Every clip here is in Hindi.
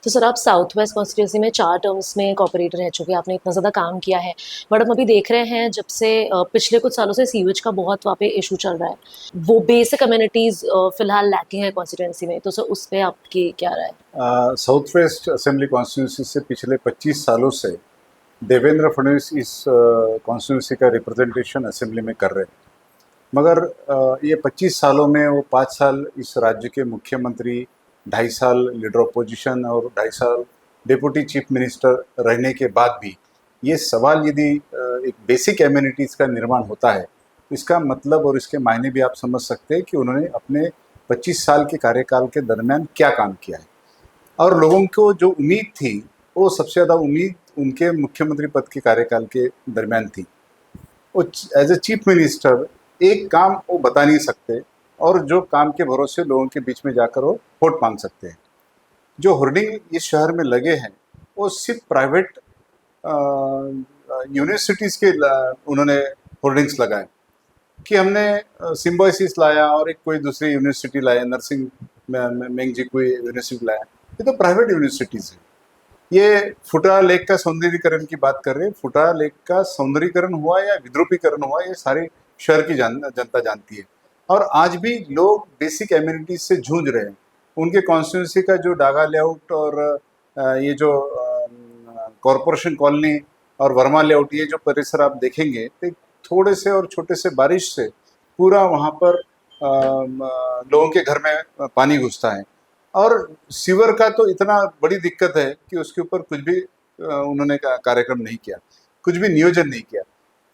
तो सर आप साउथ वेस्ट कॉन्स्टिट्यूंसी में 4 टर्म्स में कॉर्पोरेटर रह चुके हैं, आपने इतना ज़्यादा काम किया है। बट हम अभी देख रहे हैं जब से पिछले कुछ सालों से सीवेज का बहुत वहाँ पे इशू चल रहा है। वो बेसिक अमेनिटीज़ फिलहाल लैकिंग है कॉन्स्टिट्यूंसी में, तो सर उस पे आपकी क्या राय है? साउथ वेस्ट असेंबली कॉन्स्टिट्यूंसी से पिछले 25 सालों से देवेंद्र फडणवीस इस कॉन्स्टिट्यूंसी का रिप्रेजेंटेशन असेंबली में कर रहे हैं। मगर ये 25 सालों में वो 5 साल इस राज्य के मुख्यमंत्री, 2.5 साल लीडर ऑपोजिशन और 2.5 साल डिप्टी चीफ मिनिस्टर रहने के बाद भी ये सवाल यदि एक बेसिक एम्यूनिटीज़ का निर्माण होता है, तो इसका मतलब और इसके मायने भी आप समझ सकते हैं कि उन्होंने अपने 25 साल के कार्यकाल के दरमियान क्या काम किया है। और लोगों को जो उम्मीद थी, वो सबसे ज़्यादा उम्मीद उनके मुख्यमंत्री पद के कार्यकाल के दरमियान थी। वो एज ए चीफ मिनिस्टर एक काम वो बता नहीं सकते, और जो काम के भरोसे लोगों के बीच में जाकर वो वोट मांग सकते हैं। जो होर्डिंग इस शहर में लगे हैं, वो सिर्फ प्राइवेट यूनिवर्सिटीज़ के उन्होंने होर्डिंग्स लगाए कि हमने सिम्बोसिस लाया और एक कोई दूसरी यूनिवर्सिटी लाया, नर्सिंग मेंगजी कोई यूनिवर्सिटी लाया। ये तो प्राइवेट यूनिवर्सिटीज़ है। ये फुटा लेक का सौंदर्यीकरण की बात कर रहे हैं। फुटा लेक का सौंदर्यीकरण हुआ या विद्रुपीकरण हुआ, ये सारे शहर की जनता जानती है। और आज भी लोग बेसिक एम्यूनिटीज से जूझ रहे हैं। उनके कॉन्स्टिट्यूंसी का जो डागा लेआउट और ये जो कॉरपोरेशन कॉलोनी और वर्मा लेआउट, ये जो परिसर आप देखेंगे, तो थोड़े से और छोटे से बारिश से पूरा वहाँ पर लोगों के घर में पानी घुसता है। और सीवर का तो इतना बड़ी दिक्कत है कि उसके ऊपर कुछ भी उन्होंने कार्यक्रम नहीं किया, कुछ भी नियोजन नहीं किया।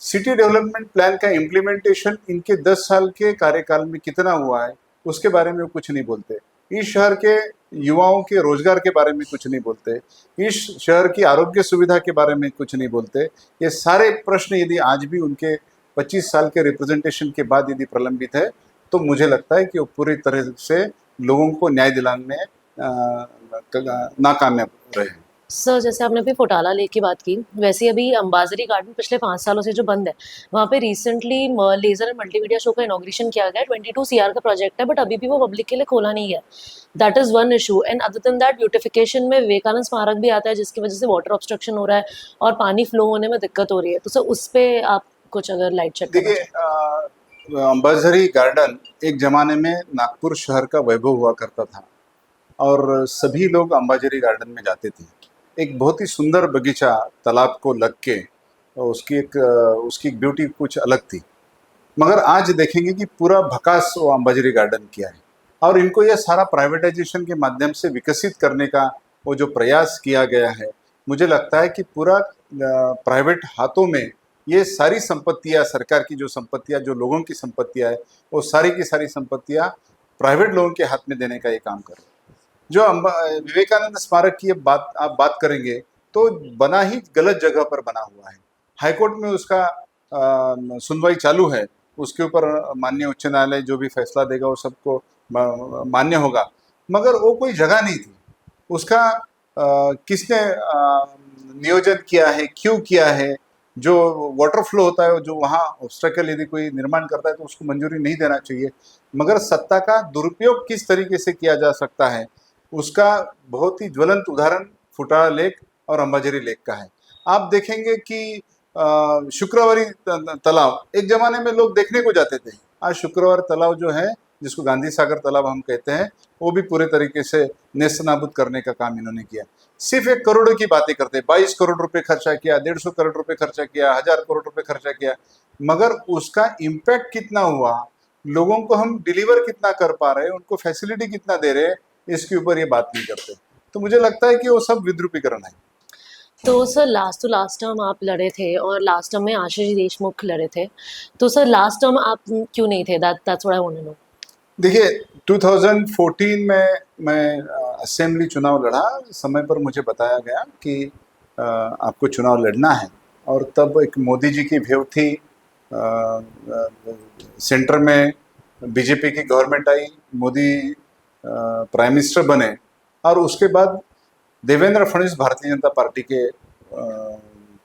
सिटी डेवलपमेंट प्लान का इम्प्लीमेंटेशन इनके 10 साल के कार्यकाल में कितना हुआ है, उसके बारे में वो कुछ नहीं बोलते। इस शहर के युवाओं के रोजगार के बारे में कुछ नहीं बोलते, इस शहर की आरोग्य सुविधा के बारे में कुछ नहीं बोलते। ये सारे प्रश्न यदि आज भी उनके 25 साल के रिप्रेजेंटेशन के बाद यदि प्रलंबित है, तो मुझे लगता है कि वो पूरी तरह से लोगों को न्याय दिलाने में नाकामयाब रहे हैं। सर जैसे आपने अभी फुटाला लेक की बात की, वैसे ही अभी अंबाजरी गार्डन पिछले 5 सालों से जो बंद है, वहाँ पे recently laser and multimedia show का इनॉग्रेशन किया गया है। 22 सीआर का प्रोजेक्ट है, बट अभी भी वो पब्लिक के लिए खोला नहीं है। That is one issue. And other than that, beautification में विवेकानंद स्मारक भी आता है, जिसकी वजह से वाटर ऑब्स्ट्रक्शन हो रहा है और पानी फ्लो होने में दिक्कत हो रही है। तो सर उस पे आप कुछ अगर लाइट शेड करना देखिए, चाहें। अंबाझरी गार्डन एक जमाने में नागपुर शहर का वैभव हुआ करता था, और सभी लोग अंबाझरी गार्डन में जाते थे। एक बहुत ही सुंदर बगीचा तालाब को लग के, और उसकी एक ब्यूटी कुछ अलग थी। मगर आज देखेंगे कि पूरा भकास वो अंबाझरी गार्डन किया है, और इनको यह सारा प्राइवेटाइजेशन के माध्यम से विकसित करने का वो जो प्रयास किया गया है, मुझे लगता है कि पूरा प्राइवेट हाथों में ये सारी संपत्तियां, सरकार की जो संपत्तियां, जो लोगों की संपत्तियां है, वो सारी की सारी संपत्तियां प्राइवेट लोगों के हाथ में देने का ये काम कर रहे हैं। जो विवेकानंद स्मारक की आप बात करेंगे, तो बना ही गलत जगह पर बना हुआ है। हाईकोर्ट में उसका सुनवाई चालू है। उसके ऊपर माननीय उच्च न्यायालय जो भी फैसला देगा वो सबको मान्य होगा। मगर वो कोई जगह नहीं थी उसका। किसने नियोजन किया है, क्यों किया है? जो वाटर फ्लो होता है, जो वहाँ ऑब्स्टेकल यदि कोई निर्माण करता है, तो उसको मंजूरी नहीं देना चाहिए। मगर सत्ता का दुरुपयोग किस तरीके से किया जा सकता है, उसका बहुत ही ज्वलंत उदाहरण फुटाला लेक और अंबाझरी लेक का है। आप देखेंगे कि शुक्रवारी तालाब, एक जमाने में लोग देखने को जाते थे। आज शुक्रवार तालाब जो है, जिसको गांधी सागर तालाब हम कहते हैं, वो भी पूरे तरीके से नेस्तनाबूद करने का काम इन्होंने किया। सिर्फ 1 करोड़ की बातें करते, 22 करोड़ रुपए खर्चा किया, 150 करोड़ रुपए खर्चा किया, 1000 करोड़ रुपए खर्चा किया, मगर उसका इम्पैक्ट कितना हुआ, लोगों को हम डिलीवर कितना कर पा रहे हैं, उनको फैसिलिटी कितना दे रहे हैं, इसके ऊपर ये बात नहीं करते। तो मुझे लगता है कि वो सब विद्रुपीकरण है। तो सर लास्ट टर्म आप लड़े थे और लास्ट टर्म में आशीष देशमुख लड़े थे। तो सर लास्ट टर्म आप क्यों नहीं थे? That's what I want to know. देखिए, 2014 में मैं असेंबली चुनाव लड़ा। समय पर मुझे बताया गया कि आपको चुनाव लड़ना है, और तब एक मोदी जी की भेव थी। सेंटर में बीजेपी की गवर्नमेंट आई, मोदी प्राइम मिनिस्टर बने, और उसके बाद देवेंद्र फडणवीस भारतीय जनता पार्टी के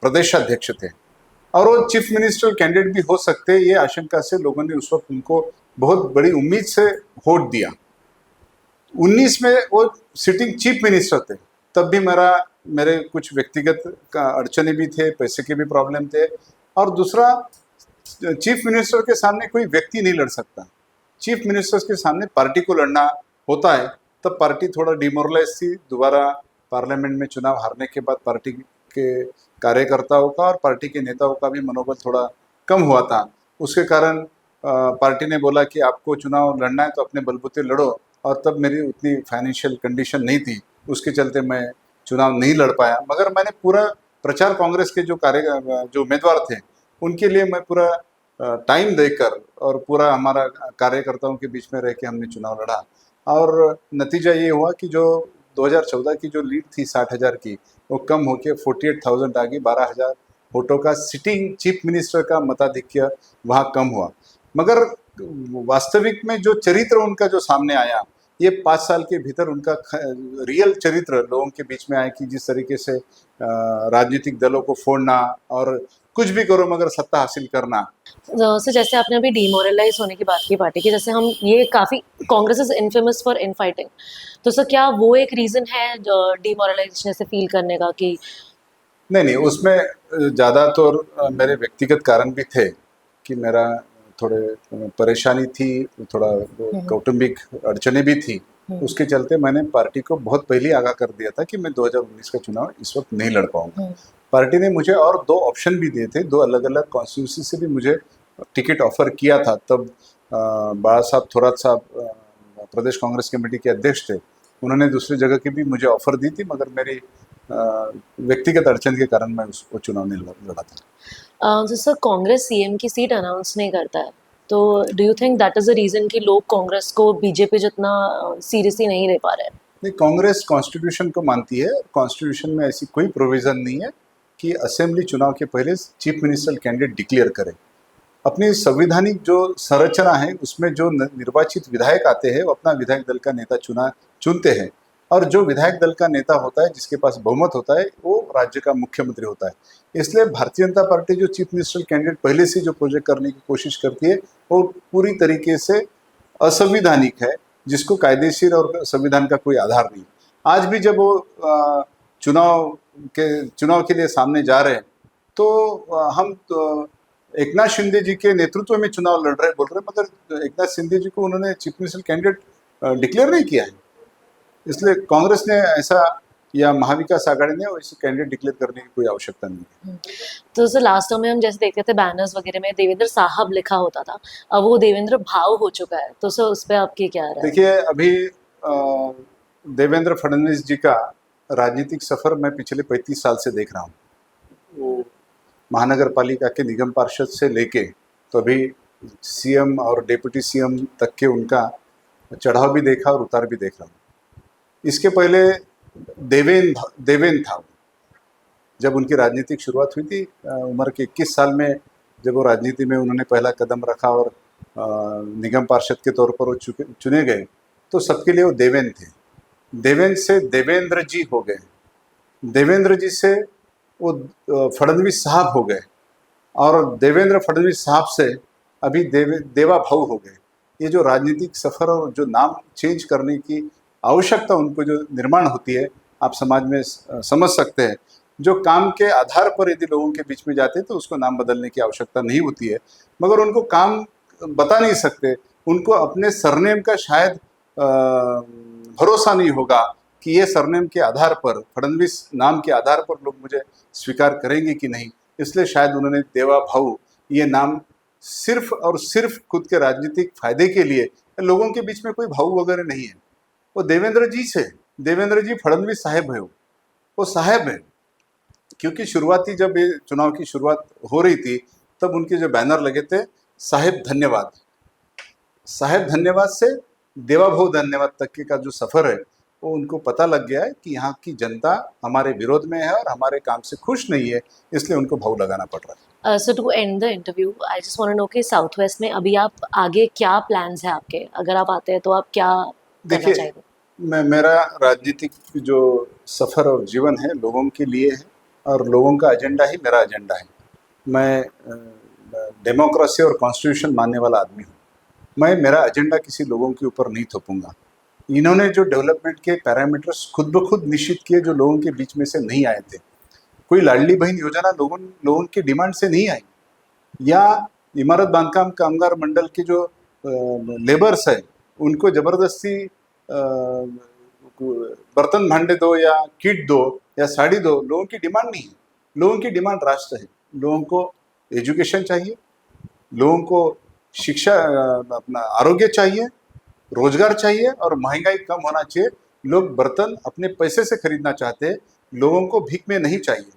प्रदेशाध्यक्ष थे, और वो चीफ मिनिस्टर कैंडिडेट भी हो सकते हैं, ये आशंका से लोगों ने उस वक्त उनको बहुत बड़ी उम्मीद से वोट दिया। 19 में वो सिटिंग चीफ मिनिस्टर थे, तब भी मेरे कुछ व्यक्तिगत का अड़चने भी थे, पैसे के भी प्रॉब्लम थे। और दूसरा, चीफ मिनिस्टर के सामने कोई व्यक्ति नहीं लड़ सकता। चीफ मिनिस्टर्स के सामने पार्टी को लड़ना होता है, तब पार्टी थोड़ा डिमोरलाइज थी। दोबारा पार्लियामेंट में चुनाव हारने के बाद पार्टी के कार्यकर्ताओं का और पार्टी के नेताओं का भी मनोबल थोड़ा कम हुआ था। उसके कारण पार्टी ने बोला कि आपको चुनाव लड़ना है तो अपने बलबूते लड़ो, और तब मेरी उतनी फाइनेंशियल कंडीशन नहीं थी, उसके चलते मैं चुनाव नहीं लड़ पाया। मगर मैंने पूरा प्रचार, कांग्रेस के जो उम्मीदवार थे उनके लिए मैं पूरा टाइम देकर और पूरा हमारा कार्यकर्ताओं के बीच में रह के हमने चुनाव लड़ा। और नतीजा ये हुआ कि जो 2014 की जो लीड थी 60,000 की, वो कम होकर 48,000 आ गई। 12,000 वोटों का सिटिंग चीफ मिनिस्टर का मताधिक्य वहाँ कम हुआ। मगर वास्तविक में जो चरित्र उनका जो सामने आया, ये 5 साल के भीतर उनका रियल चरित्र लोगों के बीच में आया कि जिस तरीके से राजनीतिक दलों को फोड़ना और कुछ भी करो मगर सत्ता हासिल करना। सर जैसे आपने अभी डिमोरलाइज होने की बात की पार्टी की, जैसे हम ये काफ़ी Congress is infamous for infighting, तो सर क्या वो एक रीज़न है डिमोरलाइजेशन से फील करने का कि नहीं, उसमें ज़्यादातर मेरे व्यक्तिगत कारण भी थे कि मेरा थोड़े परेशानी थी, थोड़ा कौटुंबिक अड़चने भी थी। उसके चलते मैंने पार्टी को बहुत पहले आगाह कर दिया था कि मैं 2019 का चुनाव इस वक्त नहीं लड़ पाऊंगा। पार्टी ने मुझे और 2 ऑप्शन भी दिए थे, 2 अलग अलग कॉन्स्टिट्यूंसी से भी मुझे टिकट ऑफर किया था। तब बाला साहब थोराट साहब प्रदेश कांग्रेस कमेटी के अध्यक्ष थे, उन्होंने दूसरी जगह की भी मुझे ऑफर दी थी, मगर मेरी व्यक्तिगत अड़चन के कारण मैं उसको चुनाव नहीं लड़ा था। तो सर कांग्रेस सीएम की सीट अनाउंस नहीं करता है, तो do you think that is a reason कि लोग कांग्रेस को बीजेपी जितना सीरियसली नहीं ले पा रहे हैं? नहीं, कांग्रेस कॉन्स्टिट्यूशन को मानती है। कॉन्स्टिट्यूशन में ऐसी कोई प्रोविज़न नहीं है कि असेंबली चुनाव के पहले चीफ मिनिस्टर कैंडिडेट डिक्लेयर करे। अपनी संवैधानिक जो संरचना है उसमें जो निर्वाचित विधायक आते हैं वो अपना विधायक दल का नेता चुनते हैं, और जो विधायक दल का नेता होता है जिसके पास बहुमत होता है वो राज्य का मुख्यमंत्री होता है। इसलिए भारतीय जनता पार्टी जो चीफ मिनिस्टर कैंडिडेट पहले से जो प्रोजेक्ट करने की कोशिश करती है वो पूरी तरीके से असंवैधानिक है, जिसको कायदेशीर और संविधान का कोई आधार नहीं। आज भी जब वो चुनाव के लिए सामने जा रहे हैं तो हम एकनाथ शिंदे जी के नेतृत्व में चुनाव लड़ रहे बोल रहे, मगर एकनाथ शिंदे जी को उन्होंने चीफ मिनिस्टर कैंडिडेट डिक्लेयर नहीं किया है। इसलिए कांग्रेस ने ऐसा या महाविकास आघाड़ी ने इस कैंडिडेट डिक्लेयर करने की कोई आवश्यकता नहीं है। तो सर लास्ट टाइम में हम जैसे देखते थे बैनर्स वगैरह में देवेंद्र साहब लिखा होता था, अब वो देवेंद्र भाव हो चुका है, तो सर उस पर आपकी क्या राय है? देखिए, अभी देवेंद्र फडणवीस जी का राजनीतिक सफर मैं पिछले 35 साल से देख रहा हूँ। वो महानगर पालिका के निगम पार्षद से लेके तो अभी सीएम और डिप्टी सीएम तक के उनका चढ़ाव भी देखा और उतार भी देख रहा हूँ। इसके पहले देवेन था। जब उनकी राजनीतिक शुरुआत हुई थी उम्र के 21 साल में, जब वो राजनीति में उन्होंने पहला कदम रखा और निगम पार्षद के तौर पर वो चुने गए, तो सबके लिए वो देवेन थे। देवेन से देवेंद्र जी हो गए, देवेंद्र जी से वो फडणवीस साहब हो गए, और देवेंद्र फडणवीस साहब से अभी देवा भाऊ हो गए। ये जो राजनीतिक सफर और जो नाम चेंज करने की आवश्यकता उनको जो निर्माण होती है, आप समाज में समझ सकते हैं। जो काम के आधार पर यदि लोगों के बीच में जाते हैं तो उसको नाम बदलने की आवश्यकता नहीं होती है, मगर उनको काम बता नहीं सकते। उनको अपने सरनेम का शायद भरोसा नहीं होगा कि ये सरनेम के आधार पर, फडणवीस नाम के आधार पर लोग मुझे स्वीकार करेंगे कि नहीं। इसलिए शायद उन्होंने देवा भाऊ ये नाम सिर्फ और सिर्फ खुद के राजनीतिक फायदे के लिए, लोगों के बीच में कोई भाऊ वगैरह नहीं है। वो देवेंद्र जी से, देवेंद्र जी फडणवीस साहब है, वो साहब है, क्योंकि शुरुआती जब ये चुनाव की शुरुआत हो रही थी तब उनके जो बैनर लगे थे साहेब धन्यवाद, साहेब धन्यवाद से देवा भाऊ धन्यवाद तक के का जो सफर है वो उनको पता लग गया है कि यहाँ की जनता हमारे विरोध में है और हमारे काम से खुश नहीं है, इसलिए उनको भाऊ लगाना पड़ रहा है। So to end the interview I just want to know कि साउथ वेस्ट में अभी आप आगे क्या प्लान्स हैं आपके, अगर आप आते हैं तो आप क्या करना देखिए, चाहेंगे? मेरा राजनीतिक जो सफर और जीवन है लोगों के लिए है, और लोगों का एजेंडा ही मेरा एजेंडा है। मैं डेमोक्रेसी और कॉन्स्टिट्यूशन मानने वाला आदमी हूँ। मैं मेरा एजेंडा किसी लोगों के ऊपर नहीं थोपूंगा। इन्होंने जो डेवलपमेंट के पैरामीटर्स खुद ब खुद निश्चित किए जो लोगों के बीच में से नहीं आए थे। कोई लाडली बहन योजना लोगों की डिमांड से नहीं आई, या इमारत बांधकाम कामगार मंडल के जो लेबर्स है उनको जबरदस्ती बर्तन भांडे दो या किट दो या साड़ी दो, लोगों की डिमांड नहीं है। लोगों की डिमांड राष्ट्र है। लोगों को एजुकेशन चाहिए, लोगों को शिक्षा अपना आरोग्य चाहिए, रोजगार चाहिए और महंगाई कम होना चाहिए। लोग बर्तन अपने पैसे से खरीदना चाहते हैं, लोगों को भीख में नहीं चाहिए।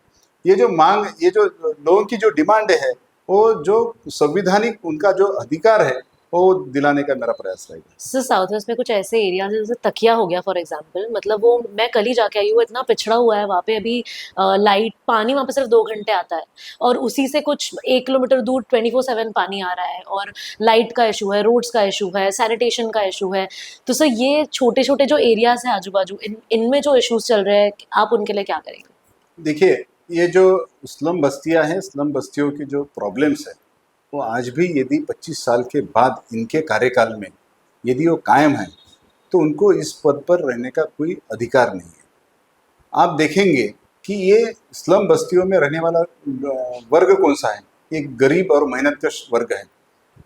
ये जो मांग, ये जो लोगों की जो डिमांड है, वो जो संविधानिक उनका जो अधिकार है वो दिलाने का मेरा प्रयास रहेगा। सर साउथ वेस्ट में कुछ ऐसे एरियाज जैसे तकिया हो गया फॉर एग्जांपल, मतलब वो मैं कल ही जाके आई हूँ, इतना पिछड़ा हुआ है वहाँ पे अभी। लाइट पानी वहाँ पे सिर्फ 2 घंटे आता है और उसी से कुछ 1 किलोमीटर दूर 24/7 पानी आ रहा है, और लाइट का इशू है, रोड्स का इशू है, सैनिटेशन का इशू है। तो सर ये छोटे छोटे जो एरियाज हैं आजू बाजू, इनमें जो इशूज चल रहे हैं, आप उनके लिए क्या करेंगे? देखिए, ये जो स्लम बस्तियां हैं, स्लम बस्तियों की जो प्रॉब्लम्स है, वो आज भी यदि 25 साल के बाद इनके कार्यकाल में यदि वो कायम है तो उनको इस पद पर रहने का कोई अधिकार नहीं है। आप देखेंगे कि ये स्लम बस्तियों में रहने वाला वर्ग कौन सा है? एक गरीब और मेहनतकश वर्ग है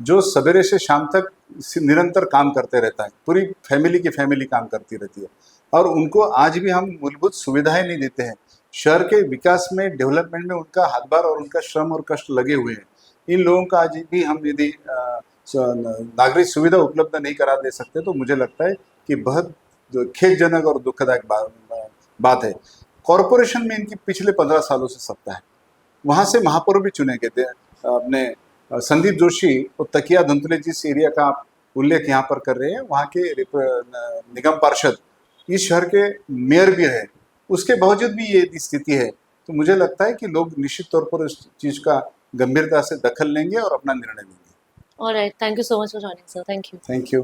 जो सवेरे से शाम तक निरंतर काम करते रहता है। पूरी फैमिली की फैमिली काम करती रहती है और उनको आज भी हम मूलभूत सुविधाएं नहीं देते हैं। शहर के विकास में, डेवलपमेंट में उनका हाथभार और उनका श्रम और कष्ट लगे हुए हैं। इन लोगों का आज भी हम यदि नागरिक सुविधा उपलब्ध नहीं करा दे सकते तो मुझे लगता है कि बहुत खेदजनक और दुखदायक बात है। कॉरपोरेशन में इनकी पिछले 15 सालों से सत्ता है, वहाँ से महापौर भी चुने गए थे। अपने संदीप जोशी और तकिया धुंतले जिस एरिया का आप उल्लेख यहाँ पर कर रहे हैं, वहाँ के निगम पार्षद इस शहर के मेयर भी है। उसके बावजूद भी ये स्थिति है, तो मुझे लगता है कि लोग निश्चित तौर पर इस चीज़ का गंभीरता से दखल लेंगे और अपना निर्णय लेंगे। Alright, thank you so much for joining sir, thank you. Thank you.